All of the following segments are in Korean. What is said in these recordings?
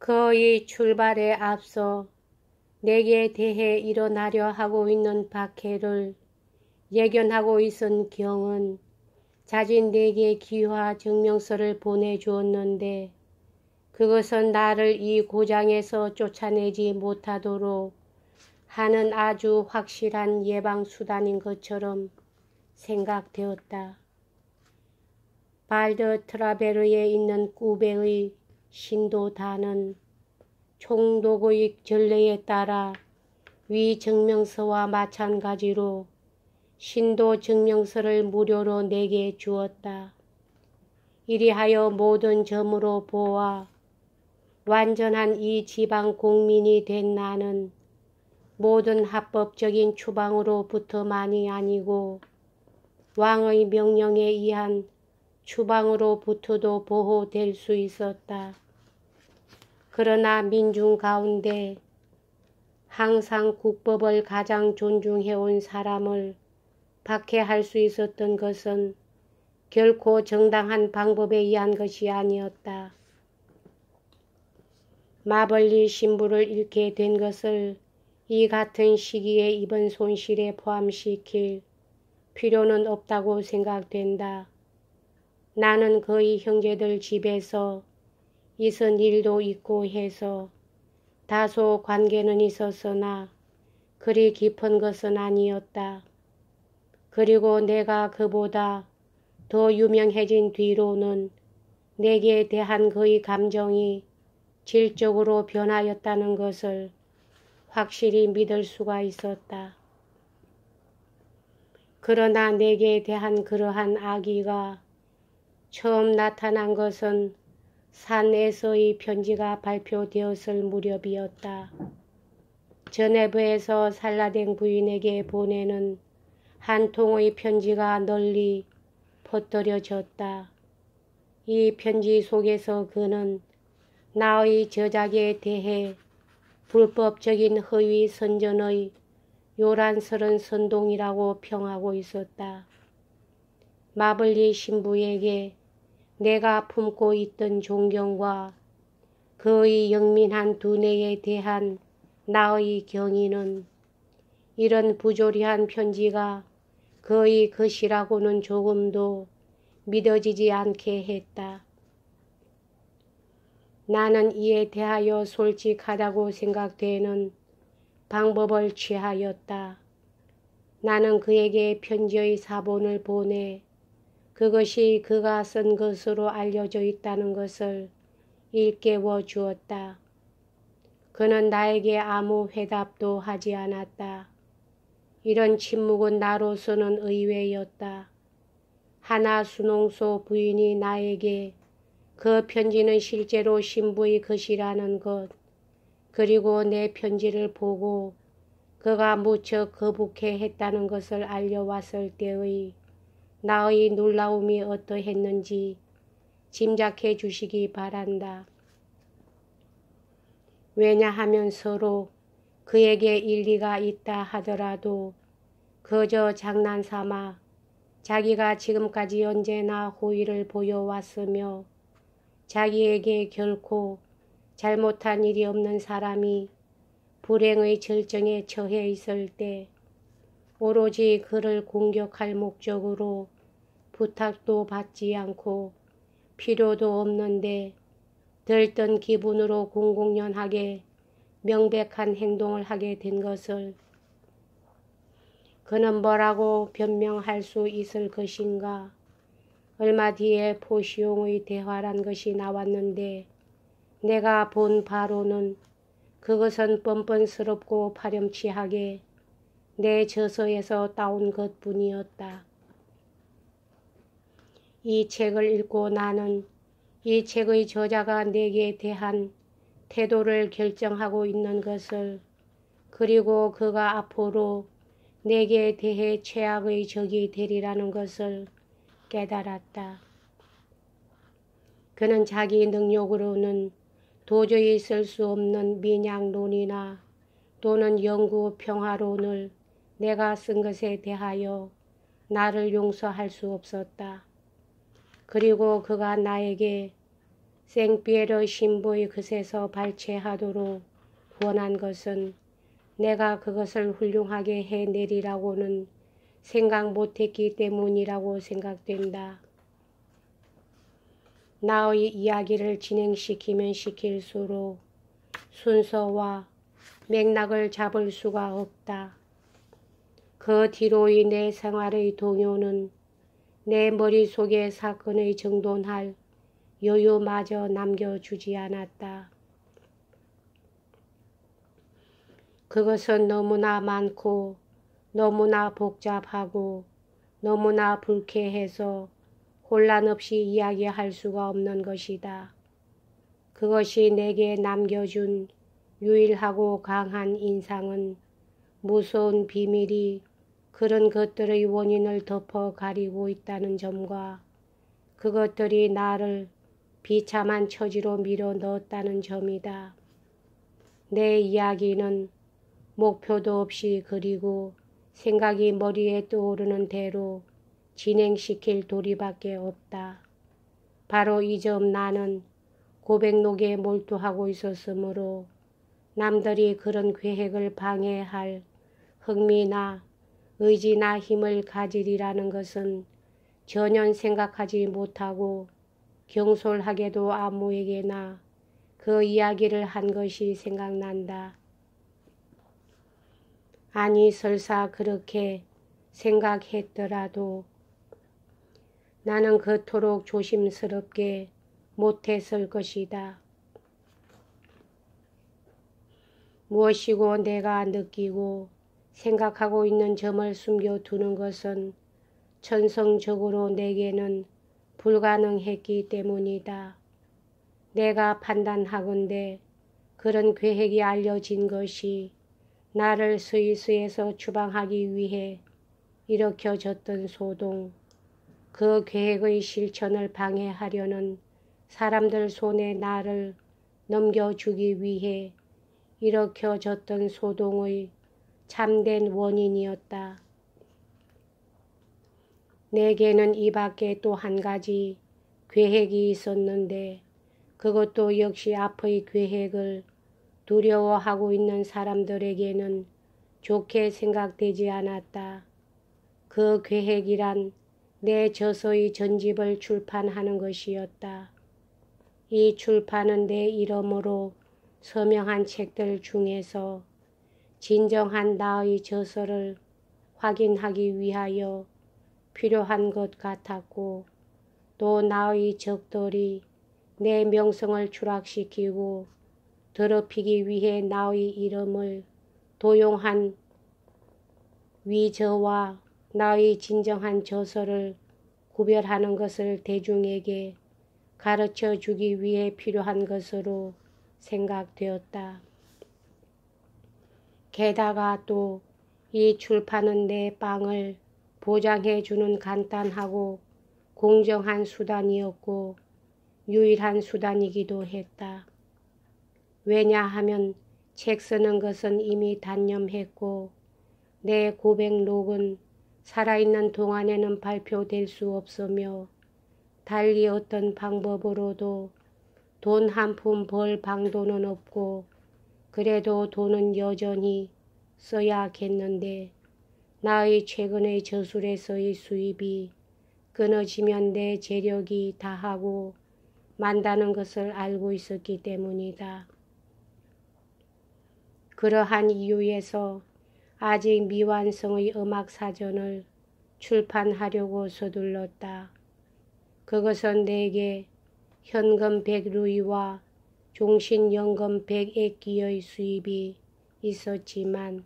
그의 출발에 앞서 내게 대해 일어나려 하고 있는 박해를 예견하고 있은 경은 자진 내게 기화 증명서를 보내주었는데 그것은 나를 이 고장에서 쫓아내지 못하도록 하는 아주 확실한 예방수단인 것처럼 생각되었다. 발드 트라베르에 있는 꾸베의 신도단은 총독의 전례에 따라 위 증명서와 마찬가지로 신도 증명서를 무료로 내게 주었다. 이리하여 모든 점으로 보아 완전한 이 지방 공민이 된 나는 모든 합법적인 추방으로부터만이 아니고 왕의 명령에 의한 추방으로부터도 보호될 수 있었다. 그러나 민중 가운데 항상 국법을 가장 존중해온 사람을 박해할 수 있었던 것은 결코 정당한 방법에 의한 것이 아니었다. 마벌리 신부를 잃게 된 것을 이 같은 시기에 입은 손실에 포함시킬 필요는 없다고 생각된다. 나는 그의 형제들 집에서 있은 일도 있고 해서 다소 관계는 있었으나 그리 깊은 것은 아니었다. 그리고 내가 그보다 더 유명해진 뒤로는 내게 대한 그의 감정이 질적으로 변하였다는 것을 확실히 믿을 수가 있었다. 그러나 내게 대한 그러한 악의가 처음 나타난 것은 산에서의 편지가 발표되었을 무렵이었다. 저네브에서 살라댕 부인에게 보내는 한 통의 편지가 널리 퍼뜨려졌다. 이 편지 속에서 그는 나의 저작에 대해 불법적인 허위 선전의 요란스런 선동이라고 평하고 있었다. 마블리 신부에게 내가 품고 있던 존경과 그의 영민한 두뇌에 대한 나의 경의는 이런 부조리한 편지가 그의 것이라고는 조금도 믿어지지 않게 했다. 나는 이에 대하여 솔직하다고 생각되는 방법을 취하였다. 나는 그에게 편지의 사본을 보내 그것이 그가 쓴 것으로 알려져 있다는 것을 일깨워 주었다. 그는 나에게 아무 회답도 하지 않았다. 이런 침묵은 나로서는 의외였다. 하나 수농소 부인이 나에게 그 편지는 실제로 신부의 것이라는 것, 그리고 내 편지를 보고 그가 무척 거북해 했다는 것을 알려왔을 때의 나의 놀라움이 어떠했는지 짐작해 주시기 바란다. 왜냐하면 서로 그에게 일리가 있다 하더라도 그저 장난삼아 자기가 지금까지 언제나 호의를 보여왔으며 자기에게 결코 잘못한 일이 없는 사람이 불행의 절정에 처해 있을 때 오로지 그를 공격할 목적으로 부탁도 받지 않고 필요도 없는데 들뜬 기분으로 공공연하게 명백한 행동을 하게 된 것을 그는 뭐라고 변명할 수 있을 것인가. 얼마 뒤에 포시용의 대화란 것이 나왔는데 내가 본 바로는 그것은 뻔뻔스럽고 파렴치하게 내 저서에서 따온 것뿐이었다. 이 책을 읽고 나는 이 책의 저자가 내게 대한 태도를 결정하고 있는 것을, 그리고 그가 앞으로 내게 대해 최악의 적이 되리라는 것을 깨달았다. 그는 자기 능력으로는 도저히 쓸 수 없는 민약론이나 또는 연구 평화론을 내가 쓴 것에 대하여 나를 용서할 수 없었다. 그리고 그가 나에게 생피에르 신부의 것에서 발췌하도록 원한 것은 내가 그것을 훌륭하게 해내리라고는 생각 못했기 때문이라고 생각된다. 나의 이야기를 진행시키면 시킬수록 순서와 맥락을 잡을 수가 없다. 그 뒤로의 내 생활의 동요는 내 머릿속에 사건의 정돈할 여유마저 남겨주지 않았다. 그것은 너무나 많고 너무나 복잡하고 너무나 불쾌해서 혼란 없이 이야기할 수가 없는 것이다. 그것이 내게 남겨준 유일하고 강한 인상은 무서운 비밀이 그런 것들의 원인을 덮어 가리고 있다는 점과 그것들이 나를 비참한 처지로 밀어 넣었다는 점이다. 내 이야기는 목표도 없이 그리고 생각이 머리에 떠오르는 대로 진행시킬 도리밖에 없다. 바로 이 점 나는 고백록에 몰두하고 있었으므로 남들이 그런 계획을 방해할 흥미나 의지나 힘을 가지리라는 것은 전혀 생각하지 못하고 경솔하게도 아무에게나 그 이야기를 한 것이 생각난다. 아니 설사 그렇게 생각했더라도 나는 그토록 조심스럽게 못했을 것이다. 무엇이고 내가 느끼고 생각하고 있는 점을 숨겨두는 것은 천성적으로 내게는 불가능했기 때문이다. 내가 판단하건대 그런 계획이 알려진 것이 나를 스위스에서 추방하기 위해 일으켜졌던 소동, 그 계획의 실천을 방해하려는 사람들 손에 나를 넘겨주기 위해 일으켜졌던 소동의 참된 원인이었다. 내게는 이 밖에 또 한 가지 계획이 있었는데 그것도 역시 앞의 계획을 두려워하고 있는 사람들에게는 좋게 생각되지 않았다. 그 계획이란 내 저서의 전집을 출판하는 것이었다. 이 출판은 내 이름으로 서명한 책들 중에서 진정한 나의 저서를 확인하기 위하여 필요한 것 같았고 또 나의 적들이 내 명성을 추락시키고 더럽히기 위해 나의 이름을 도용한 위저와 나의 진정한 저서를 구별하는 것을 대중에게 가르쳐 주기 위해 필요한 것으로 생각되었다. 게다가 또 이 출판은 내 빵을 보장해 주는 간단하고 공정한 수단이었고 유일한 수단이기도 했다. 왜냐하면 책 쓰는 것은 이미 단념했고 내 고백록은 살아있는 동안에는 발표될 수 없으며 달리 어떤 방법으로도 돈 한 푼 벌 방도는 없고 그래도 돈은 여전히 써야겠는데 나의 최근의 저술에서의 수입이 끊어지면 내 재력이 다하고 만다는 것을 알고 있었기 때문이다. 그러한 이유에서 아직 미완성의 음악사전을 출판하려고 서둘렀다. 그것은 내게 현금 100루이와 종신연금 100액기의 수입이 있었지만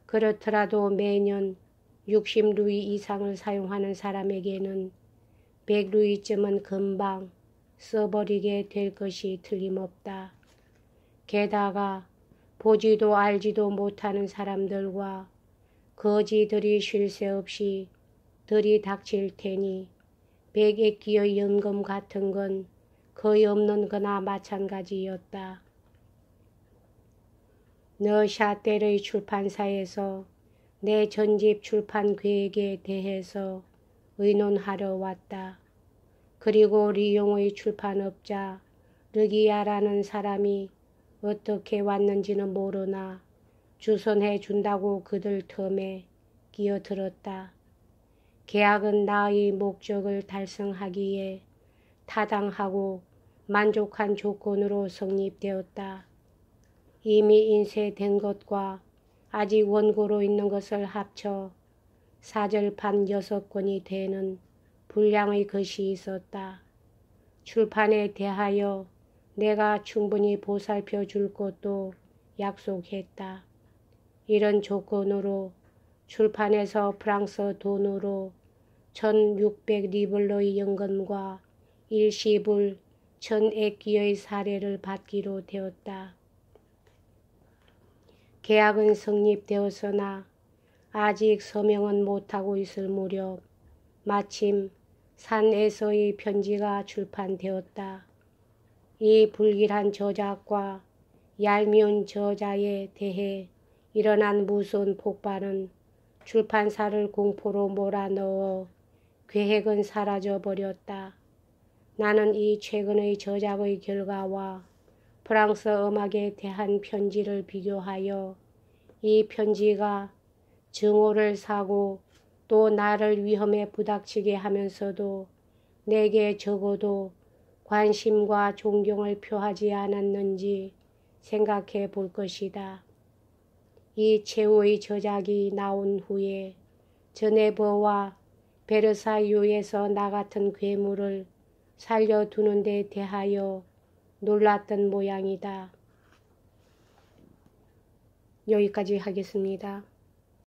그렇더라도 매년 60루이 이상을 사용하는 사람에게는 100루이쯤은 금방 써버리게 될 것이 틀림없다. 게다가 보지도 알지도 못하는 사람들과 거지들이 쉴 새 없이 들이닥칠 테니 100액기의 연금 같은 건 거의 없는 거나 마찬가지였다. 너샤텔의 출판사에서 내 전집 출판 계획에 대해서 의논하러 왔다. 그리고 리용의 출판업자 르기아라는 사람이 어떻게 왔는지는 모르나 주선해 준다고 그들 틈에 끼어들었다. 계약은 나의 목적을 달성하기에 타당하고 만족한 조건으로 성립되었다. 이미 인쇄된 것과 아직 원고로 있는 것을 합쳐 사절판 6권이 되는 분량의 것이 있었다. 출판에 대하여 내가 충분히 보살펴 줄 것도 약속했다. 이런 조건으로 출판에서 프랑스 돈으로 1600리블의 연금과 일시불 1000에끼의 사례를 받기로 되었다. 계약은 성립되었으나 아직 서명은 못하고 있을 무렵 마침 산에서의 편지가 출판되었다. 이 불길한 저작과 얄미운 저자에 대해 일어난 무서운 폭발은 출판사를 공포로 몰아넣어 계획은 사라져버렸다. 나는 이 최근의 저작의 결과와 프랑스 음악에 대한 편지를 비교하여 이 편지가 증오를 사고 또 나를 위험에 부닥치게 하면서도 내게 적어도 관심과 존경을 표하지 않았는지 생각해 볼 것이다. 이 최후의 저작이 나온 후에 저네버와 베르사유에서 나 같은 괴물을 살려두는 데 대하여 놀랐던 모양이다. 여기까지 하겠습니다.